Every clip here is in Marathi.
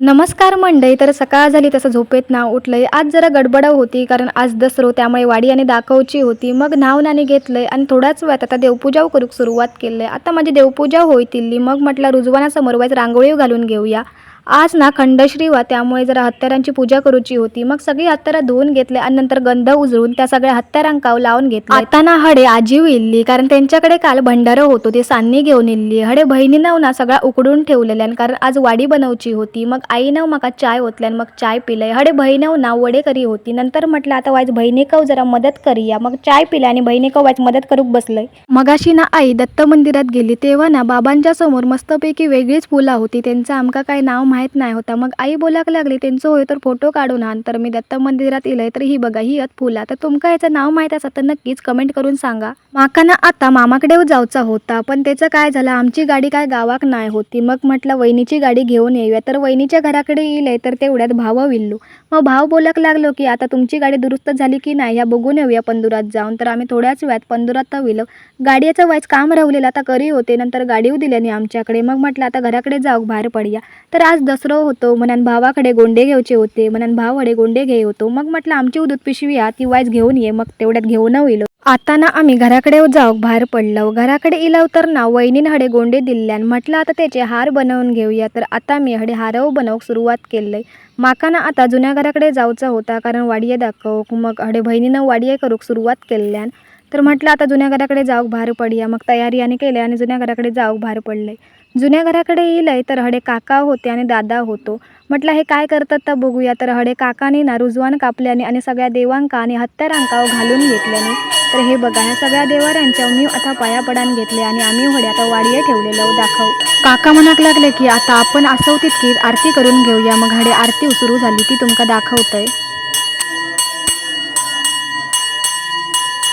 नमस्कार मंडळी. तर सकाळ झाली तसं झोपेत ना उठलंय. आज जरा गडबड होती कारण आज दसरो त्यामुळे वाडी आणि दाखवची होती. मग नाव नाणी घेतलंय आणि थोड्याच वेळात आता देवपूजा करूक सुरुवात केली. आता माझी देवपूजा होईतिल्ली. मग म्हटलं रुजवानासमोर वाईच रांगोळी घालून घेऊया. आज ना खंडश्री वा त्यामुळे जरा हत्यारांची पूजा करूची होती. मग सगळी हत्यारं धुवून घेतले आणि नंतर गंध उजळून त्या सगळ्या हत्यारांकाव लावून घेतलं. आता ना हडे आजीव इल्ली कारण त्यांच्याकडे काल भंडारं होतो ते सान्नी घेऊन इल्ली. हडे बहिणीनं ना सगळा उकडून ठेवलेल्या कारण आज वाडी बनवची होती. मग आईनं मका चाय ओतल्यान मग चाय पिलंय. हडे बहिणव ना वडे करी होती. नंतर म्हटलं आता वाईच बहिणीकव जरा मदत करूया. मग चाय पिल्या आणि बहिणीकव वाईच मदत करूक बसलंय. मगाशी ना आई दत्त मंदिरात गेली तेव्हा ना बाबांच्या समोर मस्तपैकी वेगळीच फुला होती. त्यांचं आमका काय नाव माहीत नाही होता. मग आई बोलाक लागली त्यांचं होय तर फोटो काढून आण. तर मी दत्त मंदिरात इलय तर ही बघा ही फुला. तर तुमका याचं नाव माहीत असं तर नक्कीच कमेंट करून सांगा. माका ना आता मामाकडे जाऊचा होता पण त्याचं काय झालं आमची गाडी काय गावाक नाही होती. मग म्हटलं वहिनीची गाडी घेऊन येऊया. तर वहिनीच्या घराकडे इलय तर तेवढ्यात भाव विल्लू. मग भाव बोलाक लागलो की आता तुमची गाडी दुरुस्त झाली की नाही ह्या बघून येऊया पंधुरात जाऊन. तर आम्ही थोड्याच वेळात पंधुरात विलो. गाडीचं वाईच काम राहिलेलं आता करी होते. नंतर गाडी दिल्याने आमच्याकडे. मग म्हटलं आता घराकडे जाऊ बाहेर पडूया. तर आज दसरो होतो म्हणून भावाकडे गोंडे घ्यायचे होते म्हणून भावाकडे गोंडे घे होतो. मग म्हटलं आमची उदूत पिशवी ती वाईच घेऊन ये. मग तेवढ्यात घेऊन येलो. आता ना आम्ही घराकडे जाऊ बाहेर पडलो. घराकडे इलाव तर ना वहिनीन हडे गोंडे दिल्यान म्हटलं आता त्याचे हार बनवून घेऊया. तर आता मी हडे हारव बनवूक सुरुवात केलंय. माका ना आता जुन्या घराकडे जाऊचा होता कारण वाडिये दाखव. मग हडे बहिणीनं वाडिये करूक सुरुवात केल्यान तर म्हटलं आता जुन्या घराकडे जाऊक बाहेर पडूया. मग तयारी आणि केली आणि जुन्या घराकडे जाऊक बाहेर पडलंय. जुन्या घराकडे इलय तर हडे काका होते आणि दादा होतो. म्हटलं हे काय करतात तर बघूया. तर हडे काकाने ना रुजवान कापल्याने आणि सगळ्या देवांका आणि हत्यारांका घालून घेतल्याने. तर हे बघा ह्या सगळ्या देवाऱ्यांच्या मी आता पाया पडान घेतले आणि आम्ही हडे आता वाडिये ठेवलेलं दाखव. काका म्हणाक लागले की आता आपण असं तितकी आरती करून घेऊया. मग हडे आरती सुरू झाली ती तुमका दाखवतंय.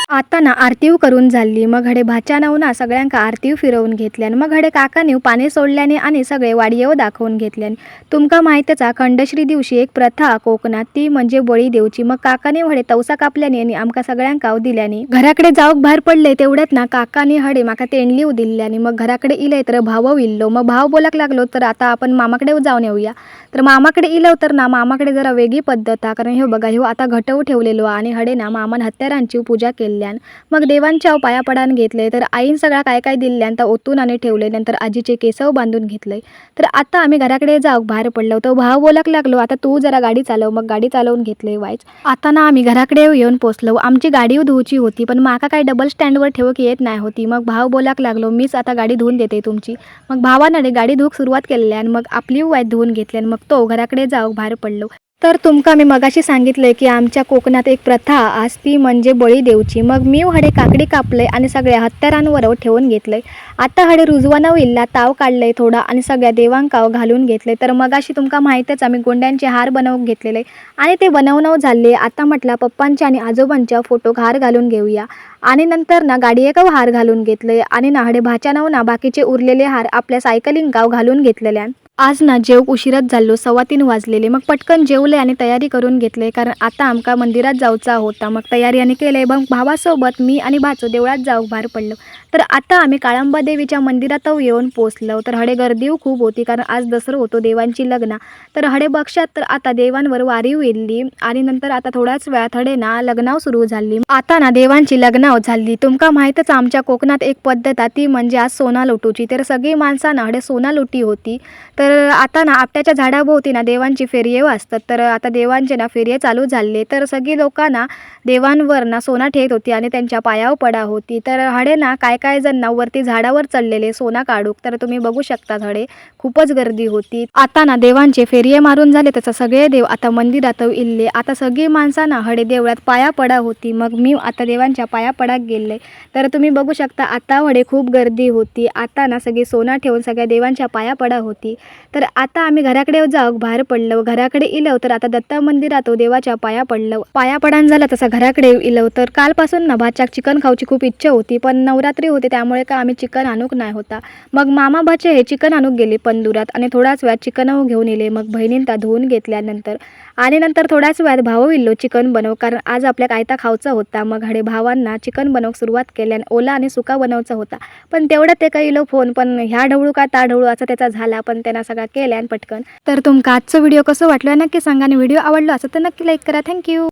आता ना आरतीव करून झाली. मग हडे भाच्यानव ना सगळ्यांका आरतीव फिरवून घेतल्यान. मग हडे काकाने पाणी सोडल्याने आणि सगळे वाडियेव दाखवून घेतल्याने. तुमका माहितच खंडश्री दिवशी एक प्रथा कोकणात ती म्हणजे बळी देवची. मग काकाने हडे तवसा कापल्याने आणि आमका सगळ्यांका दिल्याने. घराकडे जाऊक बाहेर पडले तेवढ्यात ना काकाने हडे माका तेंडली दिल्याने. मग घराकडे इलय तर भाव इल्लो. मग भाव बोलाक लागलो तर आता आपण मामाकडे जाऊन येऊया. तर मामाकडे इलव तर ना मामाकडे जरा वेगळी पद्धत कारण हे बघा ह्यो आता घटव ठेवलेलो आणि हडे ना मामान हत्यारांची पूजा केल्यान. मग देवांच्या पाया पडान घेतले. तर आईन सगळा काय काय दिल्यान तर ओतून आणि ठेवले. नंतर आजीचे केसव बांधून घेतले. तर आता आम्ही घराकडे जाऊक बाहेर पडलो. तो भाव बोलाक लागलो आता तू जरा गाडी चालव. मग गाडी चालवून घेतले वाईच. आता ना आम्ही घराकडे येऊन पोचलो. आमची गाडी धुवची होती पण माका काय डबल स्टँडवर ठेवक येत नाही होती. मग भाव बोलाक लागलो मीच आता गाडी धुवून देते तुमची. मग भावाने गाडी धुवूक सुरुवात केल्यान मग आपली वाईट धुवून घेतल्यान मग तो घराकडे जाऊक बाहेर पडलो. तर तुमका मी मगाशी सांगितलंय की आमच्या कोकणात एक प्रथा असती म्हणजे बळी देवची. मग मी हडे काकडी कापलंय आणि सगळ्या हत्यारांवर ठेवून घेतलंय. आता हडे रुजवानव इल्ला ताव काढलंय थोडा आणि सगळ्या देवांकाव घालून घेतले. तर मगाशी तुमका माहीतच आम्ही गोंड्यांचे हार बनवून घेतलेले आणि ते बनवणं झाले. आता म्हटलं पप्पांच्या आणि आजोबांच्या फोटोक हार घालून घेऊया. आणि नंतर ना गाडीएकाव हार घालून घेतलंय आणि ना हडे भाच्यानव ना बाकीचे उरलेले हार आपल्या सायकलिंगाव घालून घेतलेल्या. आज ना जेवक उशिराच झालो. 3:15 वाजलेले. मग पटकन जेवले आणि तयारी करून घेतले कारण आता आमका मंदिरात जाऊचा होता. मग तयारी आणि केले. मग भावासोबत मी आणि भाचो देवळात जाऊक बाहेर पडलो. तर आता आम्ही काळंबा देवीच्या मंदिरात येऊन पोचलो. तर हडे गर्दी खूप होती कारण आज दसरो होतो देवांची लग्न. तर हडे बक्षात तर आता देवांवर वारीव येल्ली आणि नंतर आता थोड्याच वेळात हडे ना लग्नाव सुरू झाली. आता ना देवांची लग्नाव झाली. तुमका माहीतच आमच्या कोकणात एक पद्धत ती म्हणजे आज सोना लुटूची. तर सगळी माणसांना हडे सोना लुटी होती. तर आता ना आपट्याच्या झाडाभोवती ना देवांची फेरिये असतात. तर आता देवांचे ना फेरिये चालू झाले. तर सगळी लोकांना देवांवर ना सोना ठेवत होती आणि त्यांच्या पायावर पडा होती. तर हडे ना काय जण ना वरती झाडावर चढलेले सोना काढूक. तर तुम्ही बघू शकता हडे खूपच गर्दी होती. आता ना देवांचे फेरिये मारून झाले त्याचा सगळे देव आता मंदिरात इल्ले. आता सगळी माणसांना हडे देवळात पाया पडा होती. मग मी आता देवांच्या पाया पडाक गेले. तर तुम्ही बघू शकता आता हडे खूप गर्दी होती. आता ना सगळी सोना ठेवून सगळ्या देवांच्या पाया पडा होती. तर आता आम्ही घराकडे जाऊक बाहेर पडलो. घराकडे इलो तर आता दत्त मंदिरात देवाच्या पाया पडलो. पाया पडान झालं तसं घराकडे इलो तर कालपासून ना भाच्याक चिकन खाऊची खूप इच्छा होती, पण नवरात्री होते त्यामुळे का आम्ही चिकन आणूक नाही होता. मग मामा भाचे हे चिकन आणूक गेले पंधुरात आणि थोड्याच वेळात चिकन घेऊन येले. मग बहिणीन त्या धुवून घेतल्यानंतर आणि नंतर थोड्याच वेळात भाऊ इल्लो चिकन बनव, कारण आज आपल्याक आयता खाऊचा होता. मग हडे भावांना चिकन बनवूक सुरुवात केली आणि ओला आणि सुका बनवचा होता. पण तेवढ्यात ते काही इलो फोन, पण ह्या ढवळू का ता ढवळू असा त्याचा झाला, पण त्यांना सगळा केल्या आणि पटकन. तर तुमका आजचा व्हिडिओ कसं वाटलं नक्की सांगा आणि व्हिडिओ आवडला असेल तर नक्की लाईक करा. थँक्यू.